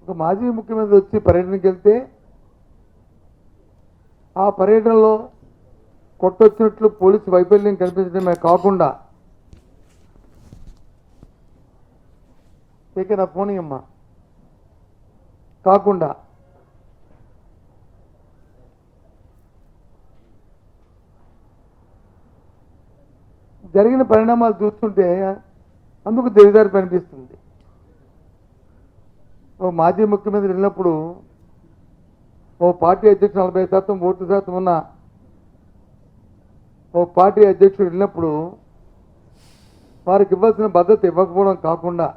ఒక మాజీ ముఖ్యమంత్రి వచ్చి పర్యటనకి వెళ్తే ఆ పర్యటనలో కొట్టొచ్చినట్లు పోలీసు వైఫల్యం కనిపించడమే కాకుండా నా ఫోన్ అమ్మా కాకుండా జరిగిన పరిణామాలు చూస్తుంటే అందుకు దిగజారి కనిపిస్తుంది. ఓ మాజీ ముఖ్యమంత్రి వెళ్ళినప్పుడు ఓ పార్టీ అధ్యక్షుడు 40% ఓటు శాతం ఉన్న ఓ పార్టీ అధ్యక్షుడు వెళ్ళినప్పుడు వారికి ఇవ్వాల్సిన భద్రత ఇవ్వకపోవడం కాకుండా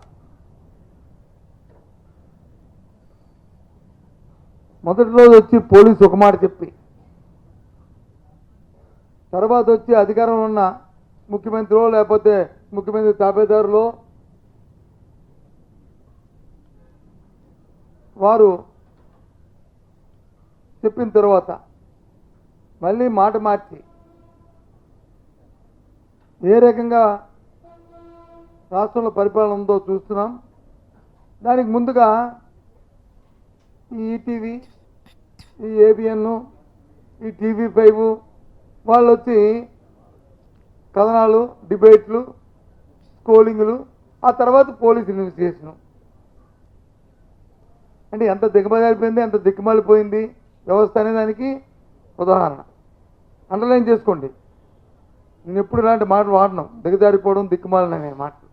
మొదటి రోజు వచ్చి పోలీసు ఒక మాట చెప్పి తర్వాత వచ్చి అధికారంలో ఉన్న ముఖ్యమంత్రిలో లేకపోతే ముఖ్యమంత్రి తాబేదారులో వారు చెప్పిన తర్వాత మళ్ళీ మాట మార్చి ఏ రకంగా రాష్ట్రంలో పరిపాలన ఉందో చూస్తున్నాం. దానికి ముందుగా ఈ ఈటీవీ, ఈ ఏబిఎన్, ఈ TV5 వాళ్ళు వచ్చి కథనాలు, డిబేట్లు, స్కోలింగ్లు, ఆ తర్వాత పోలీసు ఇన్వెస్టిగేషన్. అంటే ఎంత దిగమజారిపోయింది, ఎంత దిక్కుమాలిపోయింది వ్యవస్థ అనే దానికి ఉదాహరణ. అండర్లైన్ చేసుకోండి. నేను ఎప్పుడు ఇలాంటి మాటలు వాడను, దిగజారిపోవడం, దిక్కుమాలని అనే మాటలు.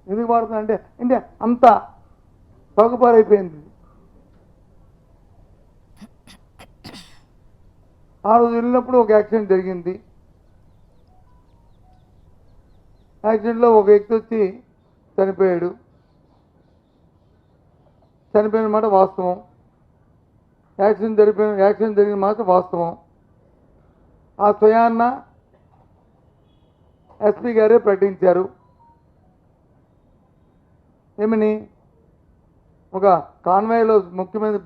ఎందుకు వాడుతున్నా అంటే అంత తగుపారైపోయింది. ఆ రోజు వెళ్ళినప్పుడు ఒక యాక్సిడెంట్ జరిగింది. యాక్సిడెంట్లో ఒక వ్యక్తి వచ్చి చనిపోయాడు. చనిపోయిన మాట వాస్తవం. యాక్సిడెంట్ జరిగిన మాట వాస్తవం. ఆ స్వయాన్న ఎస్పీ గారే ప్రకటించారు. ఏమని? ఒక కాన్వాయ్లో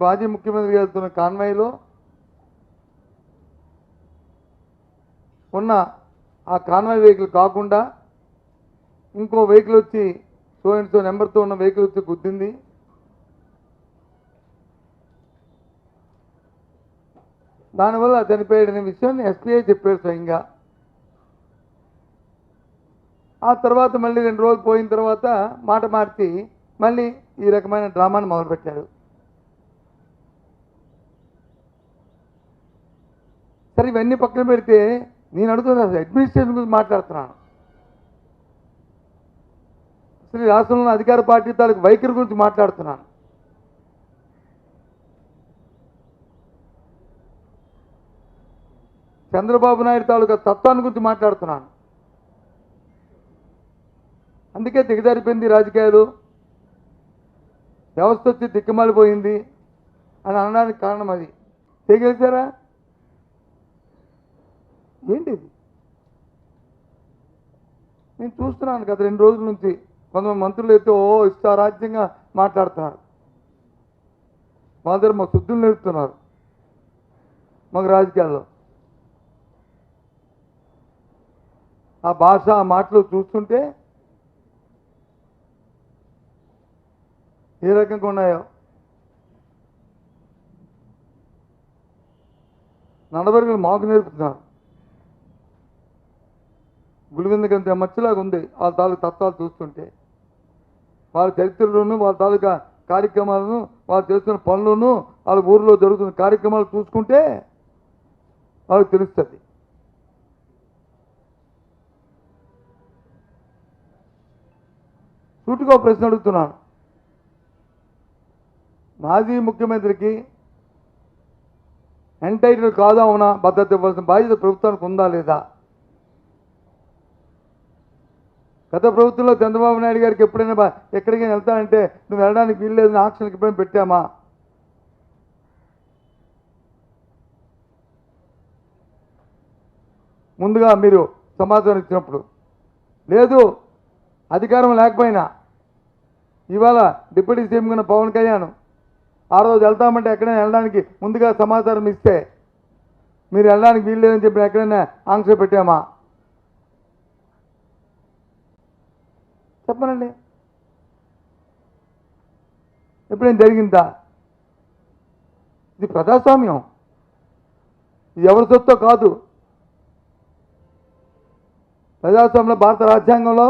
మాజీ ముఖ్యమంత్రి వెళ్తున్న కాన్వాయ్లో ఉన్న ఆ కాన్వాయ్ వెహికల్ కాకుండా ఇంకో వెహికల్ వచ్చి సో నెంబర్తో ఉన్న వెహికల్ వచ్చి గుద్దింది. దానివల్ల చనిపోయాడనే విషయాన్ని ఎస్పీఐ చెప్పారు స్వయంగా. ఆ తర్వాత మళ్ళీ 2 రోజులు పోయిన తర్వాత మాట మార్చి మళ్ళీ ఈ రకమైన డ్రామాను మొదలుపెట్టారు. సరే, ఇవన్నీ పక్కన పెడితే నేను అడుగుతున్నా, అడ్మినిస్ట్రేషన్ గురించి మాట్లాడుతున్నాను. అసలు రాష్ట్రంలో అధికార పార్టీ తాలూకు వైఖరి గురించి మాట్లాడుతున్నాను. చంద్రబాబు నాయుడు తాలూకా తత్వాన్ని గురించి మాట్లాడుతున్నాను. అందుకే దిగజారిపోయింది రాజకీయాలు, వ్యవస్థ వచ్చి దిక్కుమాలిపోయింది అని అనడానికి కారణం అది. చేయగలిచారా? ఏంటిది? నేను చూస్తున్నాను గత 2 రోజుల నుంచి కొంతమంది మంత్రులు అయితే ఇష్టారాజ్యంగా మాట్లాడుతున్నారు. మా దగ్గర మా శుద్ధులు నేర్పుతున్నారు మాకు రాజకీయాల్లో. ఆ భాష, ఆ మాటలు చూస్తుంటే ఏ రకంగా ఉన్నాయో. నడవడికలు మాకు నేర్పుతున్నారు. గుడివిందకంత మచ్చలాగా ఉంది వాళ్ళ తాలూకు తత్వాలు చూస్తుంటే. వాళ్ళ చరిత్రలోనూ, వాళ్ళ తాలూకా కార్యక్రమాలను, వాళ్ళు చేస్తున్న పనులను, వాళ్ళ ఊరిలో జరుగుతున్న కార్యక్రమాలు చూసుకుంటే వాళ్ళకి తెలుస్తుంది. సూటిగా ప్రశ్న అడుగుతున్నాను. మాజీ ముఖ్యమంత్రికి ఎంటైటిల్ కాదా అవునా భద్రత ఇవ్వాల్సిన బాధ్యత ప్రభుత్వానికి ఉందా లేదా? గత ప్రభుత్వంలో చంద్రబాబు నాయుడు గారికి ఎప్పుడైనా ఎక్కడికైనా వెళ్తానంటే నువ్వు వెళ్ళడానికి వీల్లేదని ఆక్షన్కి ఎప్పుడైనా పెట్టామా? ముందుగా మీరు సమాచారం ఇచ్చినప్పుడు లేదు. అధికారం లేకపోయినా ఇవాళ డిప్యూటీ సీఎం కింద పవన్ కళ్యాణ్ ఆ రోజు వెళ్తామంటే ఎక్కడైనా వెళ్ళడానికి ముందుగా సమాచారం ఇస్తే మీరు వెళ్ళడానికి వీల్లేదని చెప్పి ఎక్కడైనా ఆంక్ష పెట్టామా? చెప్పనండి. ఎప్పుడైనా జరిగిందా? ఇది ప్రజాస్వామ్యం, ఇది ఎవరి సొత్తో కాదు. ప్రజాస్వామ్యంలో భారత రాజ్యాంగంలో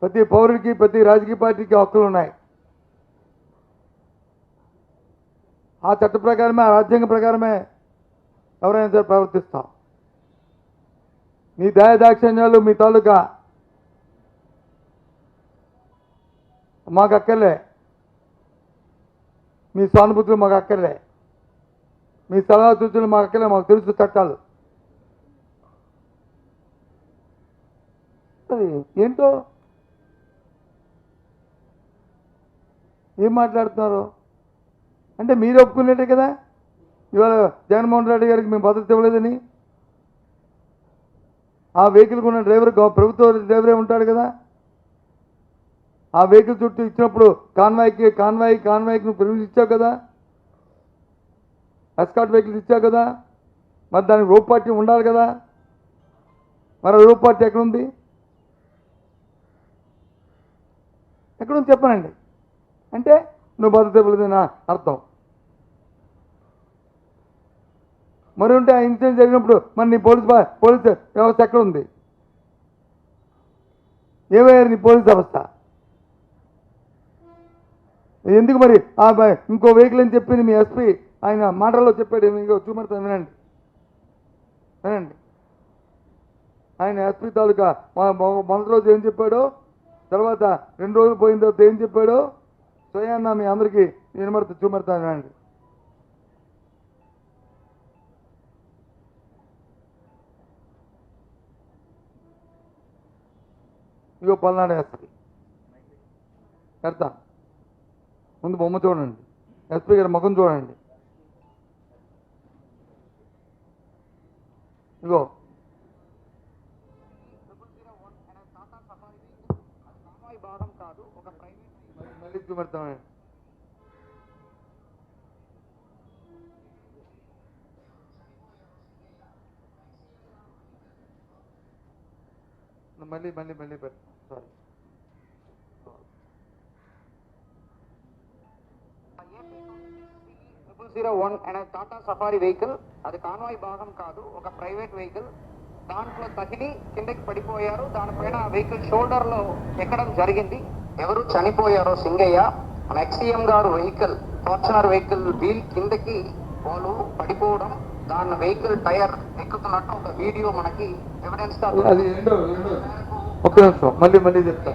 ప్రతి పౌరుడికి ప్రతి రాజకీయ పార్టీకి హక్కులు ఉన్నాయి. ఆ చట్ట ప్రకారమే, ఆ రాజ్యాంగ ప్రకారమే ఎవరైనా సరే ప్రవర్తిస్తాం. మీ దయాదాక్షిణ్యాలు మీ తాలూకా మాకు అక్కర్లే, మీ సానుభూతులు మాకు అక్కర్లే, మీ సలహా సూచనలు మాకు అక్కర్లే. మాకు తెలుసు చట్టాలు. అది ఏంటో ఏం మాట్లాడుతున్నారు అంటే మీరు ఒప్పుకునేటే కదా ఇవాళ జగన్మోహన్ రెడ్డి గారికి మేము భద్రత ఇవ్వలేదని. ఆ వెహికల్కి ఉన్న డ్రైవర్ ప్రభుత్వ డ్రైవరే ఉంటాడు కదా. ఆ వెహికల్ చుట్టూ ఇచ్చినప్పుడు కాన్వాయ్కి నువ్వు పర్మిషన్ ఇచ్చావు కదా, ఎస్కాట్ వెహికల్స్ ఇచ్చావు కదా. మరి దానికి రోప్ పార్టీ ఉండాలి కదా. మరి రోప్ పార్టీ ఎక్కడుంది? ఎక్కడుంది చెప్పనండి. అంటే నువ్వు భద్రత ఇవ్వలేదని అర్థం. మరి ఉంటే ఆ ఇన్సిడెంట్ జరిగినప్పుడు మరి నీ పోలీస్ వ్యవస్థ ఎక్కడ ఉంది? ఏమయ్యారు నీ పోలీస్ వ్యవస్థ? ఎందుకు మరి ఇంకో వెహికల్ అని చెప్పింది మీ ఎస్పీ ఆయన మాటల్లో చెప్పాడు. ఇంకో చూపెడతాను వినండి. ఆయన ఎస్పీ తాలూకా మొదటి రోజు ఏం చెప్పాడో, తర్వాత 2 రోజులు పోయిన తర్వాత ఏం చెప్పాడో స్వయాన్న మీ అందరికీ చూపెడతాను వినండి. ఇగో పల్నాడు ఎస్పీ పెడతా, ముందు బొమ్మ చూడండి, ఎస్పీ గారి ముఖం చూడండి. ఇగో మళ్ళీ చూపెడతామండి. మళ్ళీ పెడతాం. సారీ, 001 అనే టాటా సఫారీ వెహికల్, అది కాన్వాయ్ భాగం కాదు, ఒక ప్రైవేట్ వెహికల్. దాంట్లో తగిలి కిందకి పడిపోయారు. దానిపైన వెహికల్ షోల్డర్ లో ఎక్కడం జరిగింది. ఎవరు చనిపోయారో సింగయ్య. ఎక్సీఎం గారు వెహికల్, ఫార్చునర్ వెహికల్ వీల్ కిందకి వాళ్ళు పడిపోవడం, దాని వెహికల్ టైర్ ఎక్కుతున్నట్టు ఒక వీడియో మనకి ఎవిడెన్స్ గా అది ఒక్క నిమిషం మళ్ళీ చెప్తా.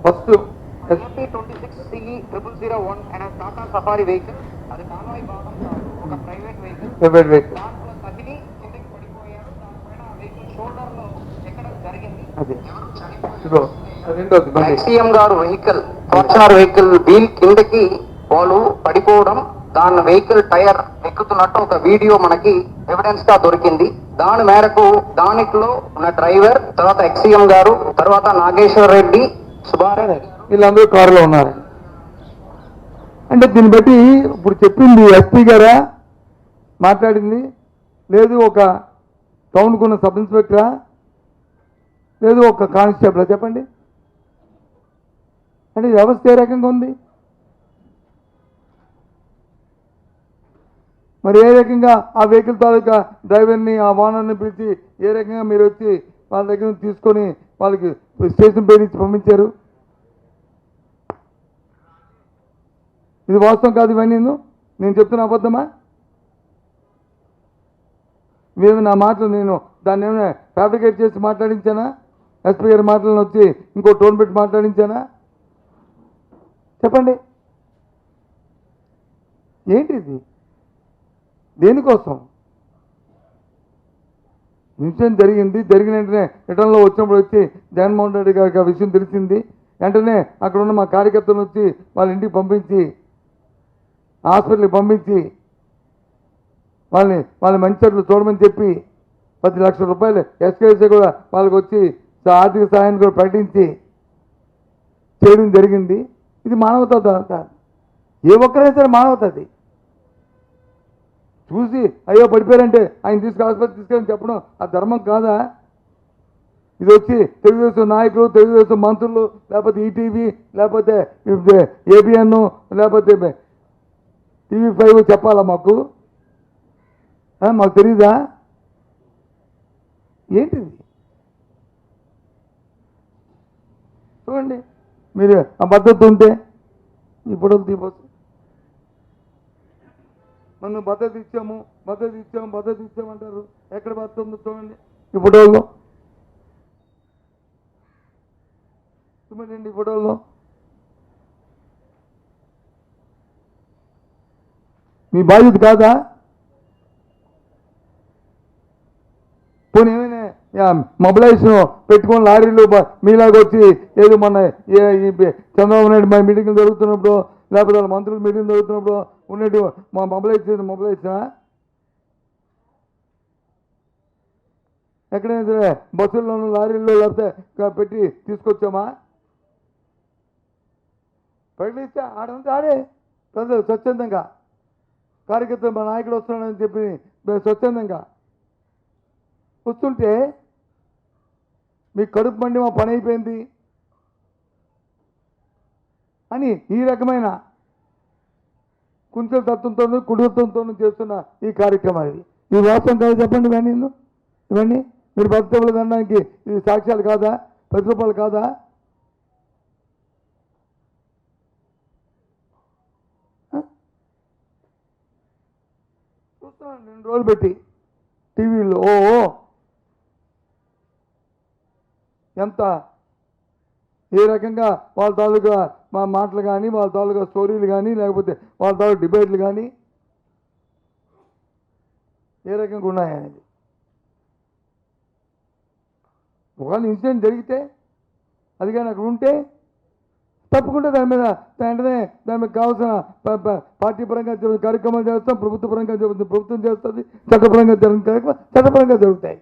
ఫస్ట్ 26CE001 అనే టాటా సఫారీ వెహికల్, అది కాన్వాయ్ భాగం కాదు, ఒక ప్రైవేట్ వెహికల్. దాంట్లో తగిలి కిందకి పడిపోయారు. దానిపైన వెహికల్ షోల్డర్ లో ఎక్కడం జరిగింది. ఎవరు చనిపోయారు. ఎక్సీఎం గారు వెహికల్, ఫార్చునర్ వెహికల్ వీల్ కిందకి వాళ్ళు పడిపోవడం, దాని వెహికల్ టైర్ ఎక్కుతున్నట్టు ఒక వీడియో మనకి ఎవిడెన్స్ గా దొరికింది. దాని మేరకు దానిలో ఉన్న డ్రైవర్, తర్వాత ఎక్సీఎం గారు, తర్వాత నాగేశ్వర్ రెడ్డి, సుబ్బారెడ్డి వీళ్ళందరూ కారులో ఉన్నారు. అంటే దీన్ని బట్టి ఇప్పుడు చెప్పింది ఎస్పీ గారా మాట్లాడింది, లేదు ఒక టౌన్కు ఉన్న సబ్ ఇన్స్పెక్టరా, లేదు ఒక కానిస్టేబుల్? చెప్పండి. అంటే వ్యవస్థ ఏ రకంగా ఉంది? మరి ఏ రకంగా ఆ వెహికల్ తాలూకా డ్రైవర్ని, ఆ ఓనర్ని పిలిచి ఏ రకంగా మీరు వచ్చి వాళ్ళ దగ్గర నుంచి తీసుకొని వాళ్ళకి స్టేషన్ పేరు ఇచ్చి పంపించారు? ఇది వాస్తవం కాదు. ఇవన్నీ నేను చెప్తున్న అబద్ధమా? మేము నా మాటలు నేను దాన్ని ఏమైనా ఫ్యాబ్రికేట్ చేసి మాట్లాడించానా? ఎస్పీ గారి మాటలను వచ్చి ఇంకో టోన్ పెట్టి మాట్లాడించానా? చెప్పండి. ఏంటి ఇది? దేనికోసం? ఇన్సిడెంట్ జరిగింది, జరిగిన వెంటనే రిటర్న్లో వచ్చినప్పుడు వచ్చి జగన్మోహన్ రెడ్డి గారికి ఆ విషయం తెలిసింది. వెంటనే అక్కడ ఉన్న మా కార్యకర్తలను వచ్చి వాళ్ళ ఇంటికి పంపించి, హాస్పిటల్కి పంపించి వాళ్ళని మంచి చెట్లు చూడమని చెప్పి 10 లక్షల రూపాయలు ఎస్కేసీ కూడా వాళ్ళకి వచ్చి ఆర్థిక సహాయాన్ని కూడా ప్రకటించి చేయడం జరిగింది. ఇది మానవత. ఏ ఒక్కరైనా సరే మానవత. అది చూసి అయ్యో పడిపోయారంటే ఆయన తీసుకు ఆసుపత్రి తీసుకెళ్ళని చెప్పడం ఆ ధర్మం కాదా? ఇది వచ్చి తెలుగుదేశం నాయకులు, తెలుగుదేశం మంత్రులు, లేకపోతే ఈటీవీ, లేకపోతే ఏబిఎన్, లేకపోతే TV5 చెప్పాలా మాకు? మాకు తెలీదా? ఏంటిది? చూడండి, మీరు ఆ భద్రత ఉంటే ఇప్పుడు తీపోతుంది. మనం భద్రత ఇచ్చాము అంటారు. ఎక్కడ భద్రత ఉందో చూడండి. ఈ ఫోటోల్లో చూడండి, ఈ ఫోటోల్లో మీ బాధ్యత కాదా? పోనీ ఏమైనా మొబిలైజేషన్ పెట్టుకొని లారీలు మీలాగా వచ్చి ఏదో మన చంద్రబాబు నాయుడు మా మీటింగ్లు జరుగుతున్నప్పుడు, లేకపోతే వాళ్ళ మంత్రుల మీటింగ్ జరుగుతున్నప్పుడు ఉన్నట్టు మా మొబిలైజేషన్ ఎక్కడైనా సరే బస్సుల్లోనూ లారీల్లో లేకపోతే పెట్టి తీసుకొచ్చామా? ప్రకటిస్తే ఆడంతా ఆడే ప్రజలు స్వచ్ఛందంగా కార్యకర్తలు మా నాయకుడు వస్తున్నాడని చెప్పి స్వచ్ఛందంగా వస్తుంటే మీ కడుపు మండి మా పని అయిపోయింది అని ఈ రకమైన కుంచెల తత్వంతోనూ కుడితత్వంతోనూ చేస్తున్న ఈ కార్యక్రమం ఇది వాస్తవం కాదు చెప్పండి. ఇవన్నీ మీరు భక్తులు అనడానికి ఇది సాక్ష్యాలు కాదా? ప్రతిరూపాలు కాదా? చూస్తున్నాను 2 రోజులు పెట్టి టీవీలో ఎంత ఏ రకంగా వాళ్ళ తాలూకా మా మాటలు కానీ, వాళ్ళ తాలూకా స్టోరీలు కానీ, లేకపోతే వాళ్ళ తాలూకా డిబేట్లు కానీ ఏ రకంగా ఉన్నాయనేది. ఒకవేళ ఇన్సిడెంట్ జరిగితే అది కానీ అక్కడ ఉంటే తప్పకుండా దాని మీద వెంటనే దాని మీద కావాల్సిన పార్టీ పరంగా కార్యక్రమాలు చేస్తాం, ప్రభుత్వ పరంగా ప్రభుత్వం చేస్తుంది, చట్టపరంగా జరిగిన కార్యక్రమం చట్టపరంగా జరుగుతాయి.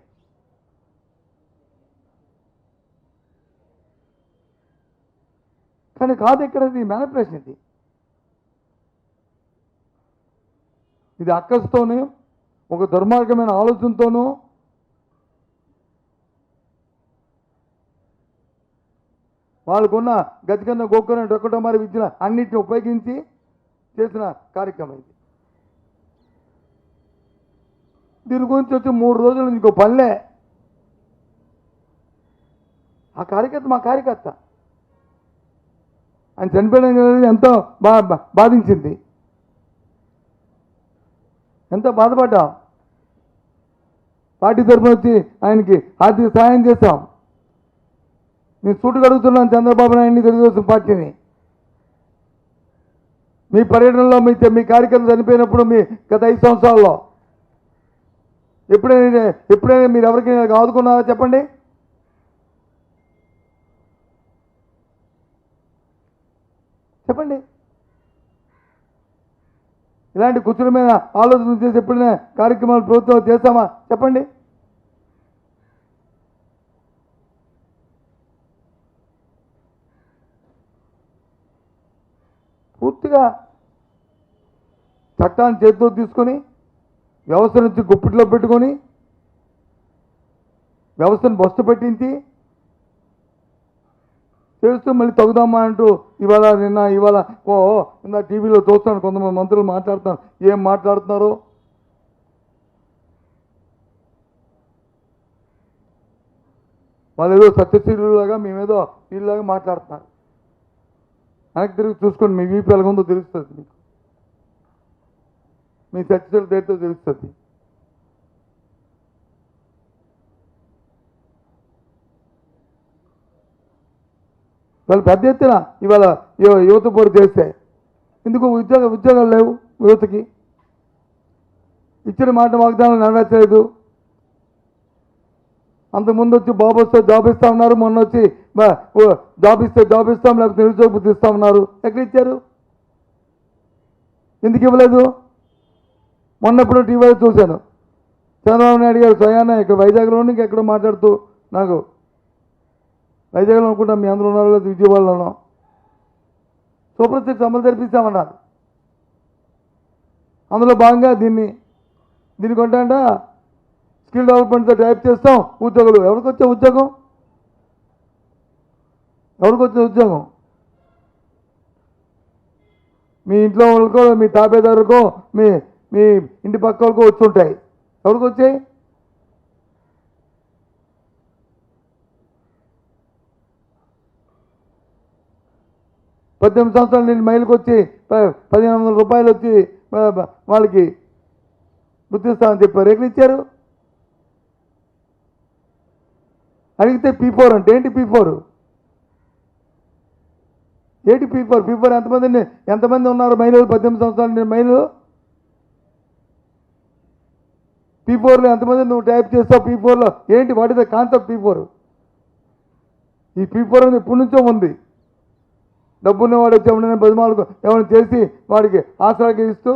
కానీ కాదు ఇక్కడ మేనిపులేషన్. ఇది అక్కస్తోనే ఒక దుర్మార్గమైన ఆలోచనతోనూ వాళ్ళకున్న గతికన్న గోక్కున్న డొక్కటమారి విద్యను అన్నిటిని ఉపయోగించి చేసిన కార్యక్రమం ఇది. దీని గురించి వచ్చి 3 రోజులు ఇంకో పనిలే. ఆ కార్యకర్త మా కార్యకర్త ఆయన చనిపోయడం అనేది ఎంతో బాధించింది, ఎంతో బాధపడ్డాం. పార్టీ తరఫున వచ్చి ఆయనకి ఆర్థిక సహాయం చేశాం. నేను సూటు కడుగుతున్నాను చంద్రబాబు నాయుడిని, తెలుగుదేశం పార్టీని. మీ పర్యటనలో మీ కార్యకర్తలు చనిపోయినప్పుడు మీ గత 5 సంవత్సరాల్లో ఎప్పుడైనా మీరు ఎవరికైనా ఆదుకున్నారా చెప్పండి? చెప్పండి. ఇలాంటి కుర్చీల మీద ఆలోచన చేసి ఎప్పుడైనా కార్యక్రమాలు ప్రభుత్వం చేస్తామా చెప్పండి? పూర్తిగా చట్టాన్ని చేతిలో తీసుకొని వ్యవస్థ నుంచి గుప్పిట్లో పెట్టుకొని వ్యవస్థను బస్సు పెట్టించి చేస్తూ మళ్ళీ తగుదామా అంటూ ఇవాళ టీవీలో చూస్తాను కొంతమంది మంత్రులు మాట్లాడుతాను. ఏం మాట్లాడుతున్నారో వాళ్ళు ఏదో సత్యశీలులాగా మేమేదో వీళ్ళలాగా మాట్లాడుతున్నారు. వెనక్కి తిరిగి చూసుకోండి, మీ వీపు ఎలాగుందో తెలుస్తుంది, మీకు మీ సత్యశీలు దేంతో తెలుస్తుంది. వాళ్ళు పెద్ద ఎత్తున ఇవాళ యువత పోరు చేస్తే ఎందుకు ఉద్యోగాలు లేవు యువతకి? ఇచ్చిన మాట వాగ్దానాలు నెరవేర్చలేదు. అంతకుముందు వచ్చి బాబు వస్తే జాబ్ ఇస్తా ఉన్నారు, మొన్న వచ్చి జాబ్ ఇస్తాం లేకపోతే నిరుద్యోగ వృత్తి ఇస్తా ఉన్నారు. ఎక్కడ ఇచ్చారు? ఎందుకు ఇవ్వలేదు? మొన్నప్పుడు టీవీలో చూశాను, చంద్రబాబు నాయుడు గారు స్వయాన ఇక్కడ వైజాగ్లోనూ ఇంకెక్కడో మాట్లాడుతూ, నాకు వైజాగ్లో అనుకుంటా మీ అందరూ ఉన్నారు లేదా విజయవాడలోనో, సూపర్ 6 అమలు జరిపిస్తామన్నారు. అందులో భాగంగా దీన్ని దీనికి ఉంటాంట స్కిల్ డెవలప్మెంట్తో టైప్ చేస్తాం ఉద్యోగులు. ఎవరికి వచ్చే ఉద్యోగం? ఎవరికి వచ్చే ఉద్యోగం? మీ ఇంట్లో వాళ్ళకో మీ తాపేదారుకో మీ మీ ఇంటి పక్క వాళ్ళకో వచ్చి ఉంటాయి. ఎవరికి వచ్చాయి? పద్దెనిమిది సంవత్సరాలు నేను మైలుకి వచ్చి 1500 రూపాయలు వచ్చి వాళ్ళకి గుర్తిస్తామని చెప్పారు. ఎక్కడ ఇచ్చారు? అడిగితే P4 అంటే ఏంటి? P4 ఏంటి? P4 ఎంతమంది ఉన్నారు మహిళలు? 18 సంవత్సరాలు నేను మహిళలు P4లో ఎంతమంది నువ్వు టైప్ చేస్తావు? P4లో ఏంటి? What is the concept P4? ఈ P4 అనేది ఎప్పటి నుంచో ఉంది. డబ్బున్నవాడు వచ్చి ఎవరైనా బదిమాలకు ఎవరైనా చేసి వాడికి ఆసరాకి ఇస్తూ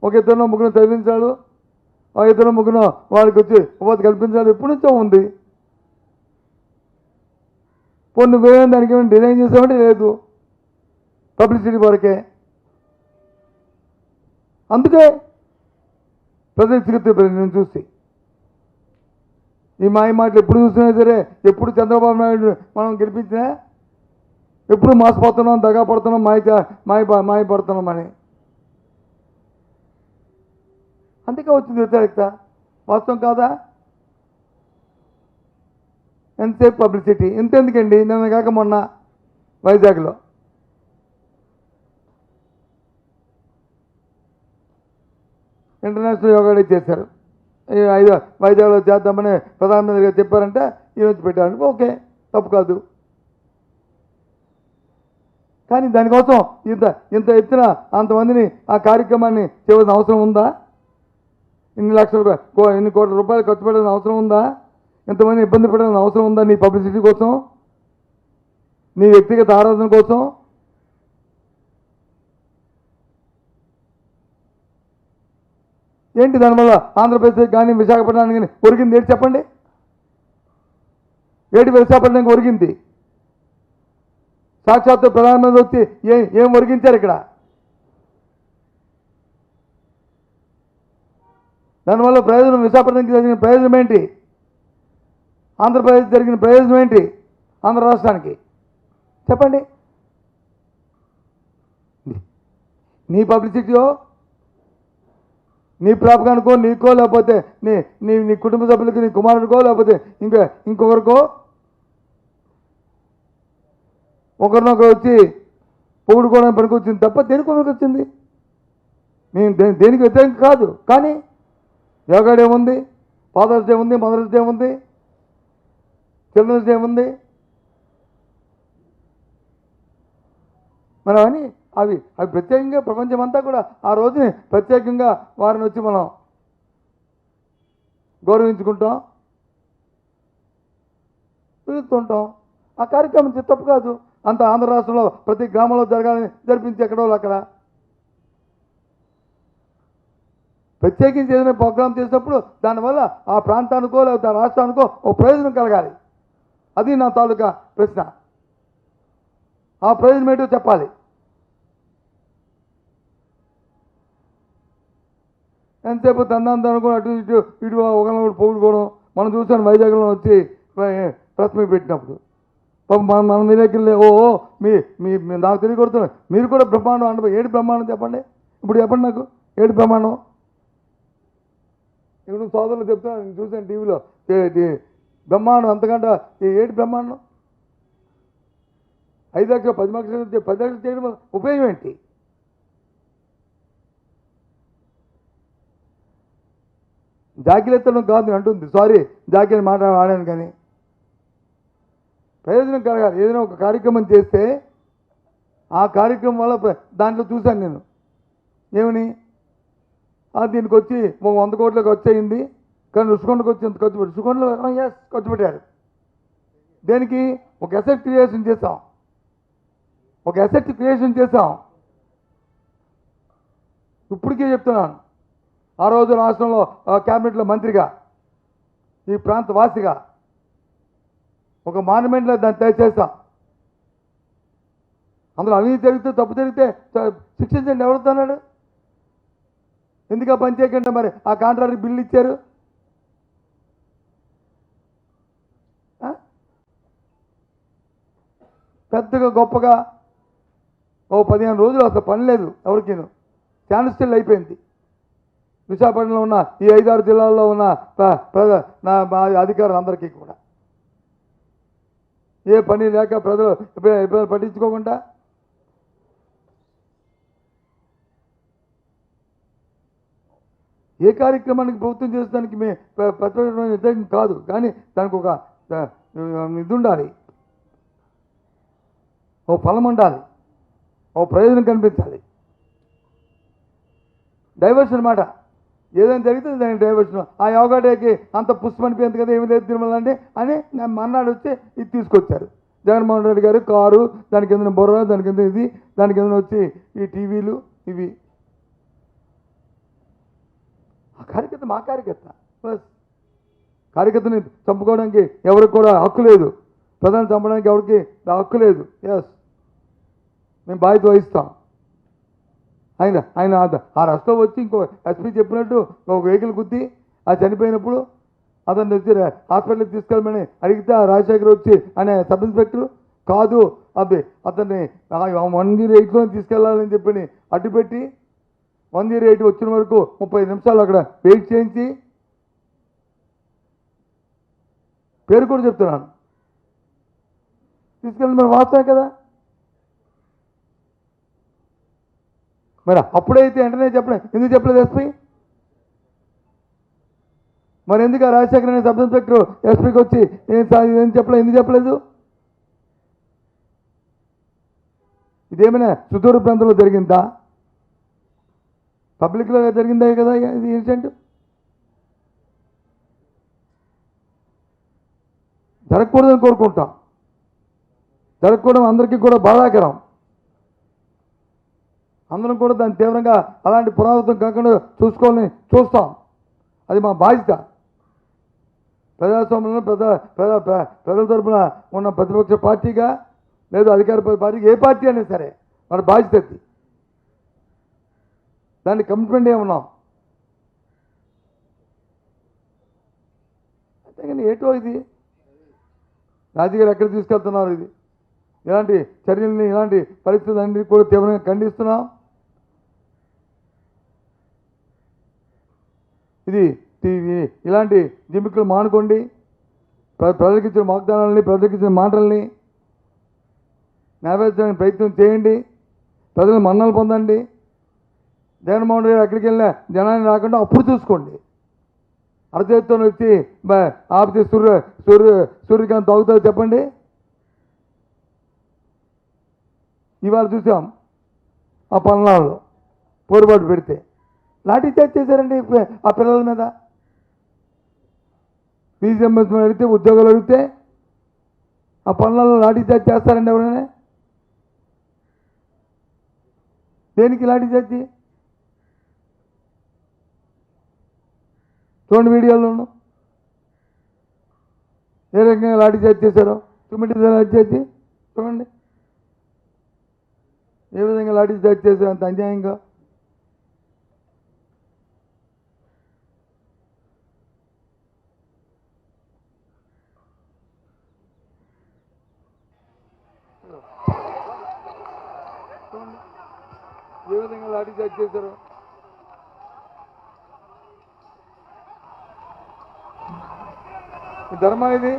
ఒక ఇద్దరు ముగ్గురు చదివించాడు, ఆ ఇద్దరు ముగ్గురు వాడికి వచ్చి ఉపాధి కల్పించాలి. ఎప్పటి నుంచో ఉంది. కొన్ని వేరే దానికి ఏమైనా డిజైన్ చేసామంటే లేదు, పబ్లిసిటీ వరకే. అందుకే ప్రజలు చిరుతి నేను చూసి ఈ మాయ మాటలు ఎప్పుడు చూసినా సరే, ఎప్పుడు చంద్రబాబు నాయుడు మనం గెలిపించినా ఎప్పుడు మోసపోతున్నాం, దగా పడుతున్నాం, మాయ పడుతున్నాం అని. అందుకే వచ్చింది వ్యతిరేకత. వాస్తవం కాదా? ఎంతసేపు పబ్లిసిటీ. ఇంతెందుకండి, నిన్న కాక మొన్న వైజాగ్లో ఇంటర్నేషనల్ యోగా డే చేశారు. వైజాగ్లో చేద్దామని ప్రధానమంత్రి గారు చెప్పారంటే ఈరోజు పెట్టారంటే ఓకే, తప్పు కాదు. కానీ దానికోసం ఇంత ఎత్తున అంతమందిని ఆ కార్యక్రమాన్ని చేయవలసిన అవసరం ఉందా? ఇన్ని కోట్ల రూపాయలు ఖర్చు పెట్టాల్సిన అవసరం ఉందా? ఇంతమంది ఇబ్బంది పెట్టాల్సిన అవసరం ఉందా? నీ పబ్లిసిటీ కోసం, నీ వ్యక్తిగత ఆరాధన కోసం. ఏంటి దానివల్ల ఆంధ్రప్రదేశ్ కానీ విశాఖపట్నానికి కానీ ఒరిగింది ఏంటి చెప్పండి? ఏంటి విశాఖపట్నానికి ఒరిగింది? సాక్షాత్తు ప్రధానమంత్రి వచ్చి ఏం ఒరిగించారు ఇక్కడ? దానివల్ల ప్రయోజనం, విశాఖపట్నానికి జరిగిన ప్రయోజనం ఏంటి? ఆంధ్రప్రదేశ్ జరిగిన ప్రయోజనం ఏంటి? ఆంధ్ర రాష్ట్రానికి చెప్పండి. నీ పబ్లిసిటీయో, నీ ప్రాపకానికో, నీకో, లేకపోతే నీ నీ నీ కుటుంబ సభ్యులకి, నీ కుమారుడికో, లేకపోతే ఇంకొకరికో ఒకరినొకరు వచ్చి పొగుడుకోవడానికి పనికి వచ్చింది తప్ప దేనికి పనికి వచ్చింది? మేము దేనికి వ్యతిరేకం కాదు. కానీ యోగా డే ఉంది, ఫాదర్స్ డే ఉంది, మదర్స్ డే ఉంది, చిల్డ్రన్స్ డే ఉంది. మనం అని అవి ప్రత్యేకంగా ప్రపంచం అంతా కూడా ఆ రోజుని ప్రత్యేకంగా వారిని వచ్చి మనం గౌరవించుకుంటాం, పిలుస్తుంటాం. ఆ కార్యక్రమం తప్పు కాదు. అంత ఆంధ్ర రాష్ట్రంలో ప్రతి గ్రామంలో జరగాలని జరిపించి ఎక్కడో అక్కడ ప్రత్యేకించి ఏదైనా ప్రోగ్రాం చేసినప్పుడు దానివల్ల ఆ ప్రాంతానికో లేకపోతే ఆ రాష్ట్రానికో ఒక ప్రయోజనం కలగాలి. అది నా తాలూకా ప్రశ్న. ఆ ప్రయోజనం ఏంటో చెప్పాలి. ఎంతసేపు తందాన్ని అనుకుని అటు ఇటు ఒకరినొకరు పొగుడుకోవడం మనం చూసాను. వైజాగ్లో వచ్చి ప్రెస్ మీట్ పెట్టినప్పుడు మన మీ దగ్గర మీ నాకు తెలియకొడుతున్నాను. మీరు కూడా బ్రహ్మాండం అంటే ఏడు బ్రహ్మాండం చెప్పండి. ఇప్పుడు చెప్పండి నాకు, ఏడు బ్రహ్మాండం. ఇప్పుడు సోదరులు చెప్తున్నాను, నేను చూసాను టీవీలో. బ్రహ్మాండం అంతకంటే ఏడు బ్రహ్మాండం. 5 లక్షలు 10 లక్షలు 10 లక్షలు చేయడం వల్ల ఉపయోగం ఏంటి? జాకిలెత్తడం కాదు అంటుంది. సారీ, జాకిని వాడాను. కానీ ప్రయోజనం కలగాలి. ఏదైనా ఒక కార్యక్రమం చేస్తే ఆ కార్యక్రమం వల్ల దాంట్లో చూశాను నేను ఏమని, దీనికి వచ్చి 100 కోట్లకు వచ్చేయింది, కానీ రుషికొండకు వచ్చి ఎంత ఖర్చు పెట్టి, రుషికొండలో ఖర్చు పెట్టారు. దేనికి? ఒక అసెట్ క్రియేషన్ చేసాం, ఒక అసెట్ క్రియేషన్ చేసాం. ఇప్పటికే చెప్తున్నాను, ఆ రోజు రాష్ట్రంలో క్యాబినెట్లో మంత్రిగా, ఈ ప్రాంత వాసిగా ఒక మాన్యుమెంట్లో దాన్ని తయారు చేస్తాం. అందులో అవినీతి జరిగితే, తప్పు జరిగితే శిక్షించండి. ఎవరుతున్నాడు? ఎందుకు ఆ పని చేయకుండా మరి ఆ కాంట్రాక్టర్ బిల్లు ఇచ్చారు? పెద్దగా గొప్పగా ఓ 15 రోజులు అసలు పని లేదు ఎవరికి, స్టాండ్ స్టిల్ అయిపోయింది. విశాఖపట్నంలో ఉన్న ఈ 5-6 జిల్లాల్లో ఉన్న నా అధికారులు అందరికీ కూడా ఏ పని లేక ప్రజలు ఇబ్బంది పట్టించుకోకుండా ఏ కార్యక్రమానికి ప్రభుత్వం చేసేదానికి ప్రతిపక్షం వ్యతిరేకం కాదు, కానీ దానికి ఒక ఇది ఉండాలి, ఓ ఫలం ఉండాలి, ఓ ప్రయోజనం కనిపించాలి. డైవర్షన్ మాట ఏదైనా జరిగితే దానికి డైవర్షన్. ఆ యోగా డేకి అంత పుష్పనిపోయింది కదా, ఏమి లేదు తిరుమల అంటే అని మన్నాడు వచ్చి ఇది తీసుకొచ్చారు జగన్మోహన్ రెడ్డి గారు. కారు, దానికి కింద బొర్ర, దాని కింద ఇది, దాని కింద వచ్చి ఈ టీవీలు ఇవి. ఆ కార్యకర్త మా కార్యకర్త, బస్. కార్యకర్తని చంపుకోవడానికి ఎవరికి కూడా హక్కు లేదు, ప్రధాని చంపడానికి ఎవరికి హక్కు లేదు. ఎస్, మేము బాధ్యత వహిస్తాం. ఆయన ఆ రాష్ట్రం వచ్చి ఇంకో ఎస్పీ చెప్పినట్టు ఒక వెహికల్ గుద్ది ఆ చనిపోయినప్పుడు అతన్ని వచ్చి హాస్పిటల్కి తీసుకెళ్ళమని అడిగితే ఆ రాజశేఖర్ వచ్చి అనే సబ్ ఇన్స్పెక్టర్ కాదు అబ్బాయి అతన్ని 108లో తీసుకెళ్లాలని చెప్పి అడ్డుపెట్టి 108 వచ్చిన వరకు 30 నిమిషాలు అక్కడ వెయిట్ చేయించి, పేరు కూడా చెప్తున్నాను, తీసుకెళ్ళి మరి వాస్తవం కదా. మరి అప్పుడైతే వెంటనే చెప్పలేదు, ఎందుకు చెప్పలేదు ఎస్పీ? మరి ఎందుకు ఆ రాజశేఖర్ అనే సబ్ ఇన్స్పెక్టర్ ఎస్పీకి వచ్చి ఏం చెప్పలేదు, ఎందుకు చెప్పలేదు? ఇదేమైనా సుదూర ప్రాంతంలో జరిగిందా? పబ్లిక్లో జరిగిందే కదా ఇది ఇన్సిడెంట్. జరగకూడదని కోరుకుంటాం, జరగకూడదు అందరికీ కూడా బాధాకరం. అందరం కూడా దాన్ని తీవ్రంగా అలాంటి పునరావృతం కాకుండా చూసుకోవాలని చూస్తాం. అది మా బాధ్యత. ప్రజాస్వామ్యంలో ప్రజల తరఫున ఉన్న ప్రతిపక్ష పార్టీగా లేదా అధికార పార్టీగా ఏ పార్టీ అయినా సరే మన బాధ్యత అది. దాన్ని కమిట్మెంట్ ఏమున్నాం. అంతేగాని ఏటో ఇది రాజకీయాలు ఎక్కడ తీసుకెళ్తున్నారు? ఇది ఇలాంటి చర్యల్ని, ఇలాంటి పరిస్థితులన్నీ కూడా తీవ్రంగా ఖండిస్తున్నాం. ఇది ఇలాంటి జిమ్మికులు మానుకోండి. ప్రజలకు ఇచ్చిన వాగ్దానాలని, ప్రజలకు ఇచ్చిన మాటల్ని నెరవేర్చడానికి ప్రయత్నం చేయండి. ప్రజలు మన్నలు పొందండి. జగన్మోహన్ రెడ్డి ఎక్కడికి వెళ్ళినా జనాన్ని రాకుండా అప్పుడు చూసుకోండి. అరచేతితో వచ్చి ఆపితే సూర్యకాంత్ తాగుతుందో చెప్పండి. ఇవాళ చూసాం ఆ పల్నాడులో పోరుబాటు పెడితే లాఠీ చార్జ్ చేశారండి ఆ పిల్లల మీద. ఫీజు ఎంబర్స్మెంట్ అడిగితే, ఉద్యోగాలు అడిగితే ఆ పల్నాడులో లాఠీ చార్జ్ చేస్తారండి ఎవరైనా? దేనికి లాఠీ చార్జ్? చూడండి వీడియోలోను ఏ రకంగా లాఠీ చార్జ్ చేశారో. తుమ్మిటి లాఠీ చార్జ్ చూడండి ఏ విధంగా లాఠీ చార్జ్ చేశారు, అంత అన్యాయంగా. ఏ విధంగా లాఠీ చార్జ్ చేశారు. ధర్మం ఇది?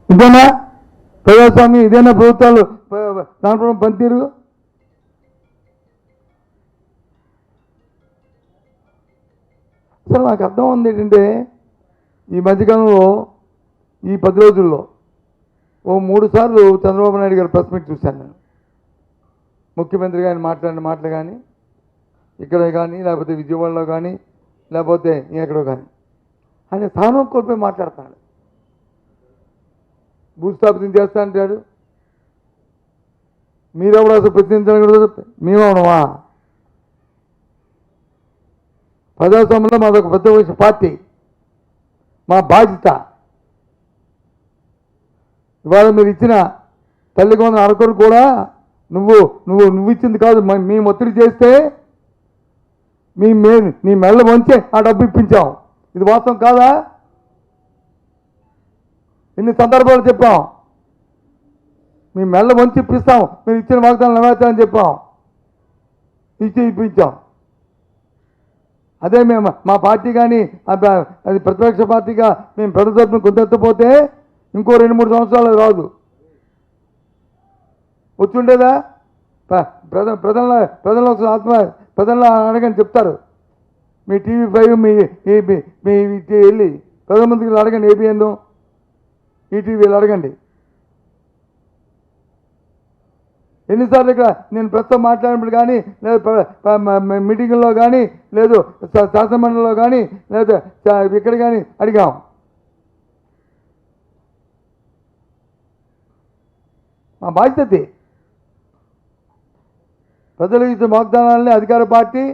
ఇదేనా ప్రజాస్వామ్యం? ఇదేనా ప్రభుత్వాలు దాంట్లో పనితీరు? అసలు నాకు అర్థం ఉంది ఏంటంటే, ఈ మధ్యకాలంలో ఈ 10 రోజుల్లో ఓ 3 సార్లు చంద్రబాబు నాయుడు గారు ప్రెస్ మీట్ చూశాను నేను. ముఖ్యమంత్రి గారిని మాట్లాడిన మాటలు కానీ, ఇక్కడ కానీ, లేకపోతే విజయవాడలో కానీ, లేకపోతే ఎక్కడో కానీ ఆయన స్థానం కోల్పోయి మాట్లాడతాడు. భూస్థాపితం చేస్తా అంటాడు. మీరెవరు అసలు ప్రశ్నించకూడదు? మేమవునవా? ప్రజాస్వామ్యంలో మాదొక పెద్ద పార్టీ, మా బాధ్యత. ఇవాళ మీరు ఇచ్చిన తల్లికి వందన అరకొరు కూడా నువ్వు ఇచ్చింది కాదు, మేము ఒత్తిడి చేస్తే నీ మెల్ల వంచే ఆ డబ్బు ఇప్పించాం. ఇది వాస్తవం కాదా? ఇన్ని సందర్భాలు చెప్పాం. మీ మెల్ల వంచి ఇప్పిస్తాం, మీరు ఇచ్చిన వాగ్దానం నెరవేర్చాలని చెప్పాం, ఇచ్చి ఇప్పించాం. అదే మేము మా పార్టీ కానీ అది ప్రతిపక్ష పార్టీగా మేము ప్రజల తరపున గుంతెత్తపోతే ఇంకో 2-3 సంవత్సరాలు రాదు, వచ్చుండేదా? ప్రజల్లో ప్రజల్లో అడగని చెప్తారు. మీ TV5 మీ వెళ్ళి ప్రధానమంత్రికి అడగండి, ABN ఈటీవీలు అడగండి. ఎన్నిసార్లు ఇక్కడ నేను ప్రస్తుతం మాట్లాడినప్పుడు కానీ, లేదు మీటింగుల్లో కానీ, లేదు శాసనమండలిలో కానీ, లేదా ఇక్కడ కానీ అడిగాం. మా బాధ్యత ప్రజలకు ఇచ్చిన వాగ్దానాలని అధికార పార్టీ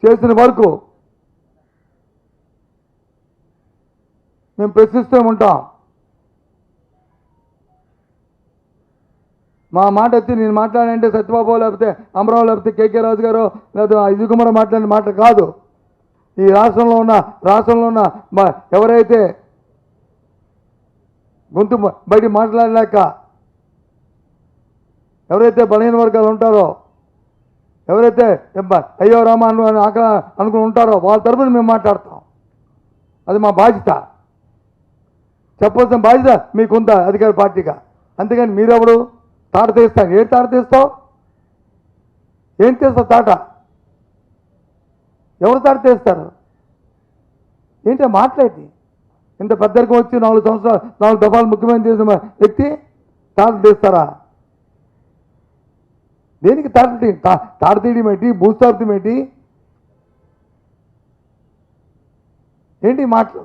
చేసిన వరకు మేము ప్రశ్నిస్తూ ఉంటాం. మా మాట వచ్చి నేను మాట్లాడంటే సత్యబాబు లేకపోతే అమరావు లేకపోతే KK రాజు గారు లేకపోతే అజయ్ కుమార్ మాట్లాడిన మాట కాదు. ఈ రాష్ట్రంలో ఉన్న ఎవరైతే గొంతు బయట మాట్లాడలేక ఎవరైతే బలహీన వర్గాలు ఉంటారో, ఎవరైతే అయ్యో రామా అని అనుకుని ఉంటారో వాళ్ళ తరపున మేము మాట్లాడతాం. అది మా బాధ్యత, చెప్పాల్సిన బాధ్యత మీకుందా అధికార పార్టీగా. అంతేగాని మీరెవరు తాట తీస్తాను? ఏం తాట తీస్తావు? ఏం తీస్తావు తాట? ఎవరు తాట తీస్తారు? ఏంటో మాట్లాడి ఇంత పెద్దరికం వచ్చి 4 సంవత్సరాలు 4 దఫాలు ముఖ్యమంత్రి చేసిన వ్యక్తి తాట తీస్తారా? దేనికి తాట తీయడం ఏంటి? భూస్థాపితం ఏంటి? ఏంటి మాటలు?